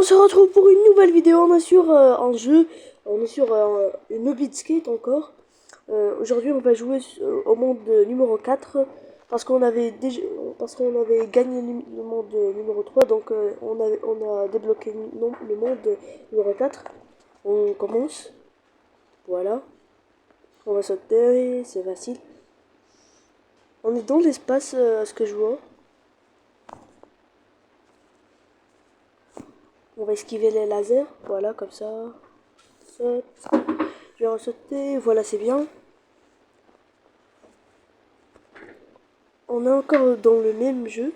se retrouve pour une nouvelle vidéo. On est sur un jeu, on est sur une Hobbit Skate encore. Aujourd'hui, on va jouer au monde numéro 4 parce qu'on avait gagné le monde numéro 3, donc on a débloqué le monde numéro 4. On commence. Voilà. On va sauter, c'est facile. On est dans l'espace, à ce que je vois. On va esquiver les lasers, voilà, comme ça. Saute. Je vais sauter, voilà, c'est bien. On est encore dans le même jeu.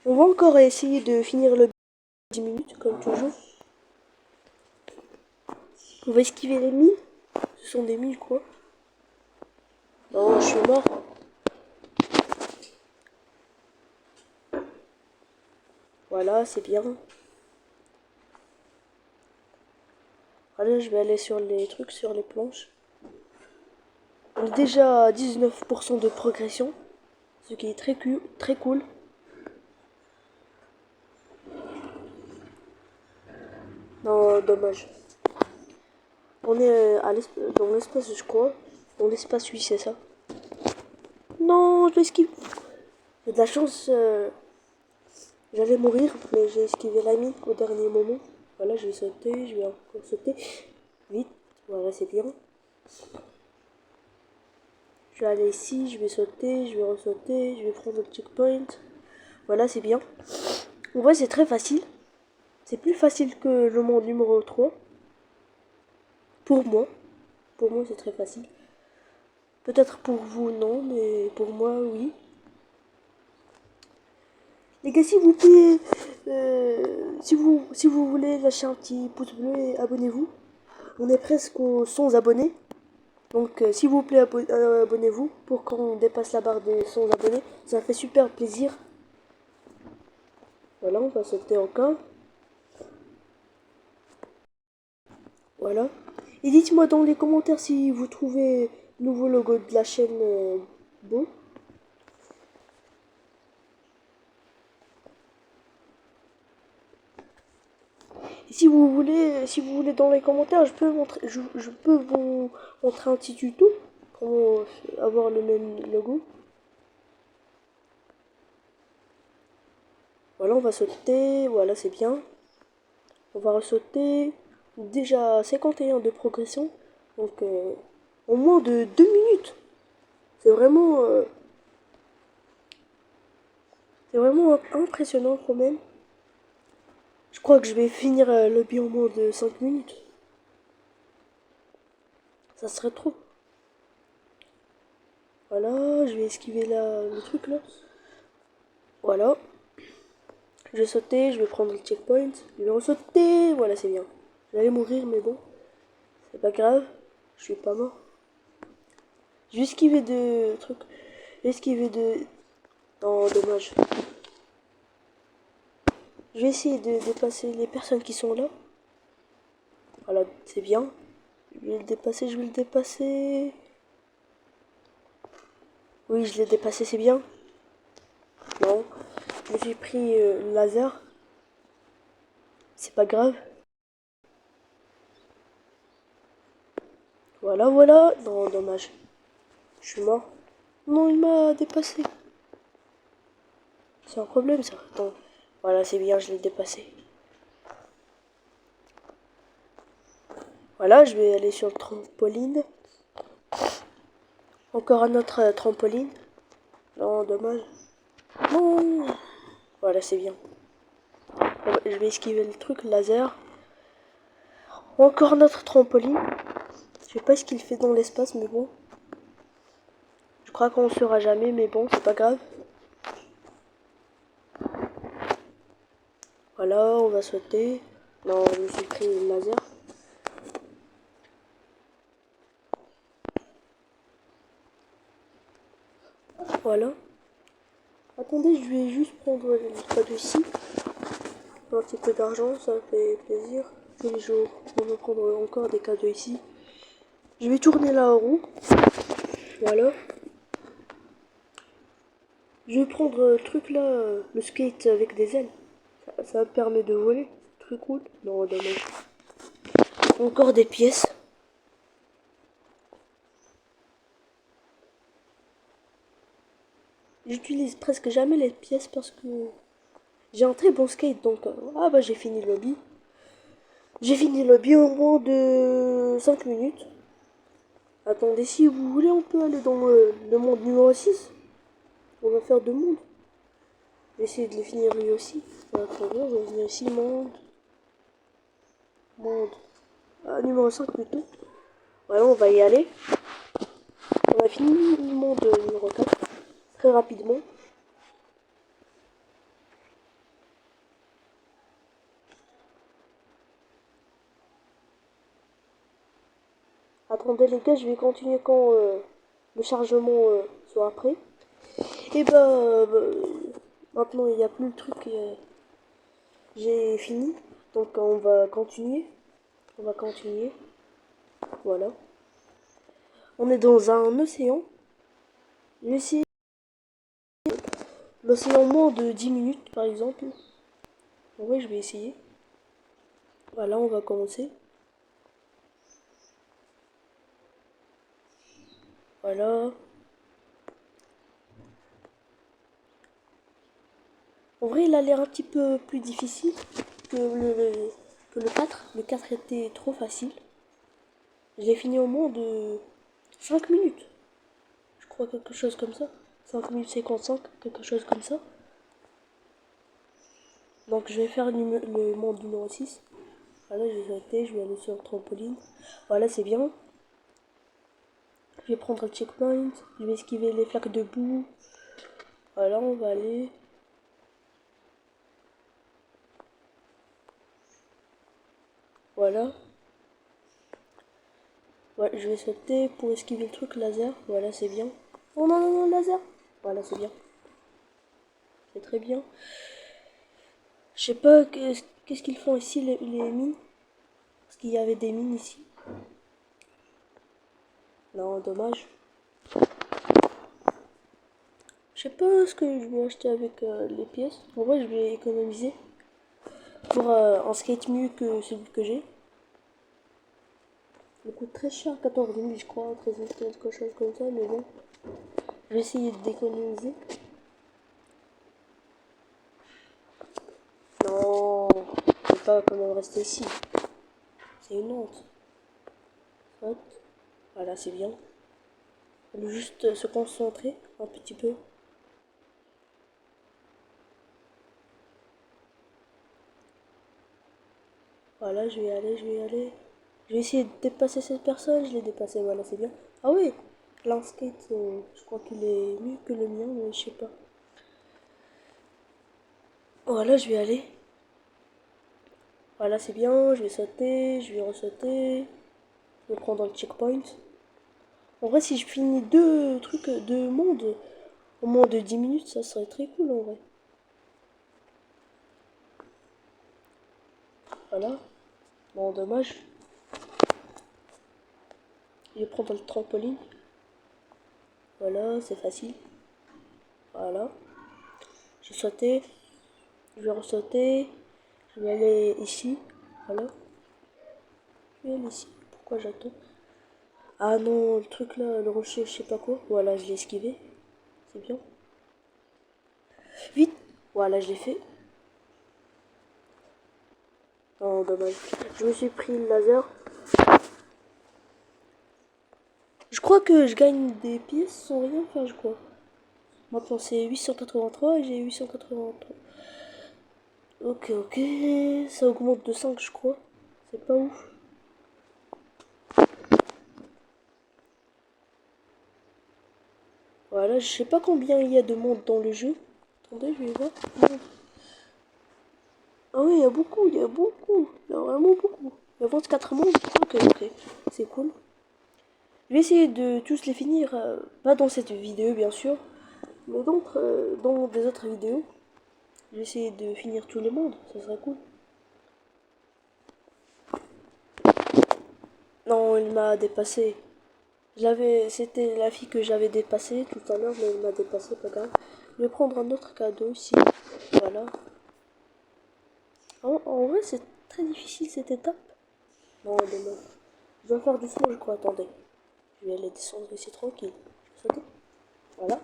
On va encore essayer de finir le 10 minutes, comme toujours. On va esquiver les mines. Ce sont des mines, quoi. Non, je suis mort. Voilà, c'est bien. Allez, je vais aller sur les trucs, sur les planches. On est déjà à 19% de progression, ce qui est très cool. Non, dommage. On est dans l'espace, je crois. Dans l'espace, oui, c'est ça. Non, je vais esquiver. J'ai de la chance. J'allais mourir, mais j'ai esquivé la mine au dernier moment. Voilà, je vais sauter, je vais encore sauter. Vite, voilà, c'est bien. Je vais aller ici, je vais sauter, je vais ressauter, je vais prendre le checkpoint. Voilà, c'est bien. En vrai, c'est très facile. C'est plus facile que le monde numéro 3. Pour moi. Pour moi, c'est très facile. Peut-être pour vous, non, mais pour moi, oui. Les gars, s'il vous plaît, si vous voulez lâcher un petit pouce bleu et abonnez-vous. On est presque aux 100 abonnés. Donc, s'il vous plaît, abonnez-vous pour qu'on dépasse la barre des 100 abonnés. Ça fait super plaisir. Voilà, on va sauter encore. Voilà. Et dites-moi dans les commentaires si vous trouvez le nouveau logo de la chaîne beau. Et si vous voulez dans les commentaires, je peux vous montrer un petit tuto comment avoir le même logo. Voilà, on va sauter, voilà, c'est bien. On va ressauter. Déjà 51 de progression. Donc en moins de 2 minutes. C'est vraiment impressionnant quand même. Je crois que je vais finir le lobby en moins de 5 minutes. Ça serait trop. Voilà, je vais esquiver le truc là. Voilà. Je vais sauter, je vais prendre le checkpoint. Je vais ressauter. Voilà, c'est bien. J'allais mourir, mais bon. C'est pas grave. Je suis pas mort. Je vais esquiver de trucs. Je vais esquiver de... Non, dommage. Je vais essayer de dépasser les personnes qui sont là. Voilà, c'est bien. Je vais le dépasser, je vais le dépasser. Oui, je l'ai dépassé, c'est bien. Non, je me suis pris le laser. C'est pas grave. Voilà, voilà. Non, dommage. Je suis mort. Non, il m'a dépassé. C'est un problème, ça. Attends. Voilà, c'est bien, je l'ai dépassé. Voilà, je vais aller sur le trampoline. Encore un autre trampoline. Non, dommage. Non. Voilà, c'est bien. Je vais esquiver le truc, le laser. Encore notre trampoline. Je sais pas ce qu'il fait dans l'espace, mais bon. Je crois qu'on ne saura jamais, mais bon, c'est pas grave. Voilà, on va sauter. Non, je me suis pris le laser. Voilà. Attendez, je vais juste prendre le cadeau ici. Un petit peu d'argent, ça fait plaisir. Tous les jours, on va prendre encore des cadeaux ici. Je vais tourner la roue. Voilà. Je vais prendre le truc là, le skate avec des ailes. Ça me permet de voler. très cool. Non, dommage. Encore des pièces. J'utilise presque jamais les pièces parce que j'ai un très bon skate. Donc, ah bah j'ai fini le lobby. J'ai fini le lobby au moins de 5 minutes. Attendez, si vous voulez, on peut aller dans le monde numéro 6. On va faire deux mondes. Je vais essayer de les finir lui aussi. Attendez, on va venir ici, monde. Monde. Ah, numéro 5 plutôt. Voilà, on va y aller. On a fini le monde numéro 4. Très rapidement. Attendez les gars, je vais continuer quand le chargement sera prêt. Et maintenant il n'y a plus le truc. J'ai fini. Donc on va continuer. On va continuer. Voilà. On est dans un océan. Je vais essayer l'océan moins de 10 minutes par exemple. En vrai, je vais essayer. Voilà, on va commencer. Voilà. En vrai, il a l'air un petit peu plus difficile que que le 4. Le 4 était trop facile. Je l'ai fini au moins de 5 minutes. Je crois quelque chose comme ça. 5 minutes 55, quelque chose comme ça. Donc je vais faire le monde numéro 6. Voilà, je vais sauter, je vais aller sur le trampoline. Voilà, c'est bien. Je vais prendre le checkpoint. Je vais esquiver les flaques de boue. Voilà, on va aller. Voilà. Ouais, je vais sauter pour esquiver le truc laser. Voilà, c'est bien. Oh non, non, non, laser. Voilà, c'est bien. C'est très bien. Je sais pas qu'est-ce qu'ils font ici, les mines. Parce qu'il y avait des mines ici. Non, dommage. Je sais pas ce que je vais acheter avec les pièces. En vrai, je vais économiser pour un skate mieux que celui que j'ai. Il coûte très cher, 14 000 je crois, 13 000, quelque chose comme ça, mais bon. Je vais essayer d'économiser. Non, je vais pas quand même rester ici. C'est une honte. Hop. Voilà, c'est bien. Il faut juste se concentrer un petit peu. Voilà, je vais y aller, je vais y aller. Je vais essayer de dépasser cette personne, je l'ai dépassé, voilà, c'est bien. Ah oui, l'skate, je crois qu'il est mieux que le mien, mais je sais pas. Voilà, je vais aller. Voilà, c'est bien, je vais sauter, je vais ressauter. Je vais prendre le checkpoint. En vrai, si je finis deux trucs, deux mondes, au moins de 10 minutes, ça serait très cool en vrai. Voilà. Bon, dommage. Je vais prendre le trampoline. Voilà, c'est facile. Voilà. Je vais sauter. Je vais ressauter. Je vais aller ici. Voilà. Je vais aller ici. Pourquoi j'attends? Ah non, le truc là, le rocher, je sais pas quoi. Voilà, je l'ai esquivé. C'est bien. Vite. Voilà, je l'ai fait. Non, dommage. Je me suis pris le laser. Je crois que je gagne des pièces sans rien faire, je crois. Maintenant c'est 883 et j'ai 883. Ok, ok. Ça augmente de 5, je crois. C'est pas ouf. Voilà, je sais pas combien il y a de monde dans le jeu. Attendez, je vais voir. Ah oui, il y a beaucoup, il y a beaucoup. Il y a vraiment beaucoup. Il y a 24 mondes. Ok, ok. C'est cool. Je vais essayer de tous les finir. Pas dans cette vidéo, bien sûr. Mais dans des autres vidéos. Je vais essayer de finir tous les mondes. Ça serait cool. Non, il m'a dépassé. C'était la fille que j'avais dépassée tout à l'heure, mais elle m'a dépassé, pas grave. Je vais prendre un autre cadeau ici. Voilà. En vrai, très difficile cette étape. Non, dommage. Je dois faire doucement, je crois. Attendez. Je vais aller descendre ici tranquille. Je vais sauter. Voilà.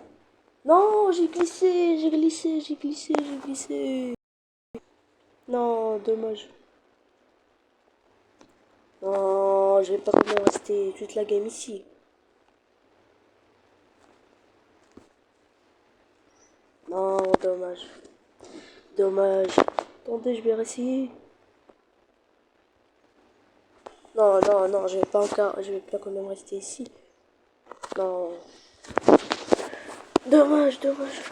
Non, j'ai glissé, j'ai glissé, j'ai glissé, j'ai glissé. Non, dommage. Non, je vais pas quand même rester toute la game ici. Non, dommage. Dommage. Attendez, je vais réessayer. Non, non, non, je vais pas encore, je vais pas quand même rester ici. Non. Dommage, dommage.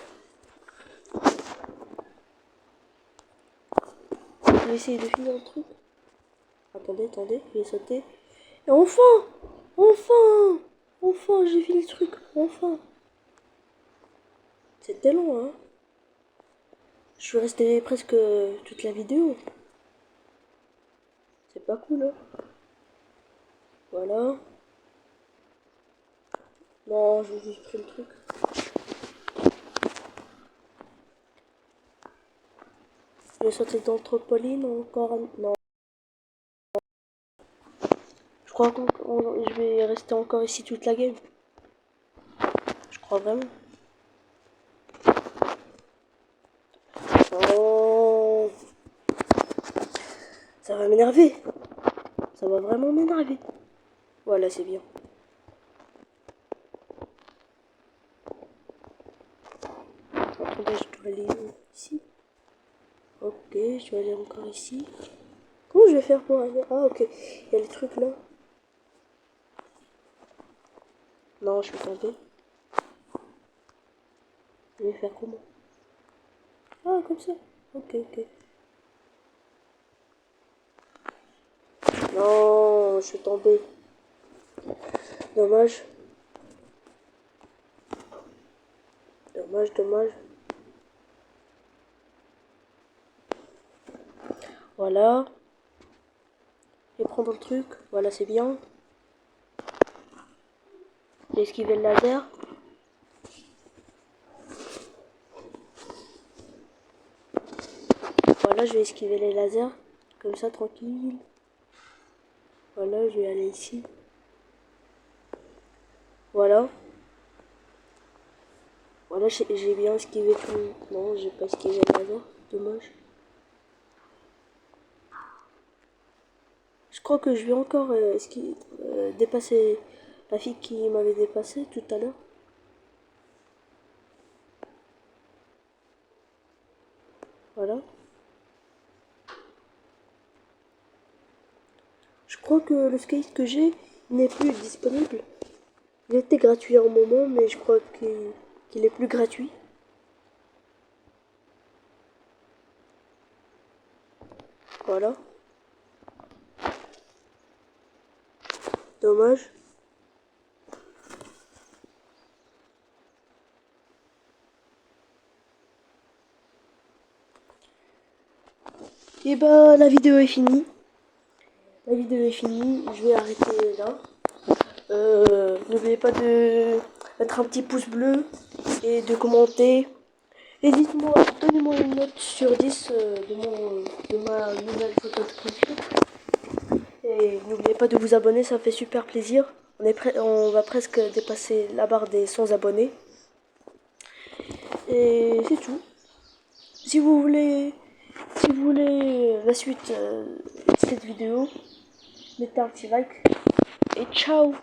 Je vais essayer de finir le truc. Attendez, attendez, je vais sauter. Et enfin, enfin, enfin, j'ai fini le truc, enfin. C'était long, hein. Je suis resté presque toute la vidéo. C'est pas cool, hein. Voilà. Non, j'ai juste pris le truc. Je vais sauter dans le trampoline encore. Non. Je crois que je vais rester encore ici toute la game. Je crois vraiment. Oh. Ça va m'énerver. Ça va vraiment m'énerver. Voilà, c'est bien. Attendez, je dois aller ici. Ok, je vais aller encore ici. Comment je vais faire pour aller? Ah, ok. Il y a les trucs là. Non, je suis tombée. Je vais faire comment? Ah, comme ça. Ok, ok. Non, je suis tombée. Dommage. Dommage, dommage. Voilà. Je vais prendre le truc. Voilà, c'est bien. J'ai esquivé le laser. Voilà, je vais esquiver les lasers. Comme ça, tranquille. Voilà, je vais aller ici. Voilà. Voilà, j'ai bien esquivé tout. Non, j'ai pas esquivé le laser. Dommage. Je crois que je vais encore dépasser la fille qui m'avait dépassé tout à l'heure. Voilà. Je crois que le skate que j'ai n'est plus disponible. Il était gratuit à un moment, mais je crois qu'il est plus gratuit. Voilà. Dommage. Et bah la vidéo est finie. La vidéo est finie. Je vais arrêter là. N'oubliez pas de mettre un petit pouce bleu et de commenter. Et dites-moi, donnez-moi une note sur 10 de ma nouvelle photo de profil. Et n'oubliez pas de vous abonner, ça fait super plaisir. On va presque dépasser la barre des 100 abonnés. Et c'est tout. Si vous voulez la suite de cette vidéo, mettez un petit like. Et ciao!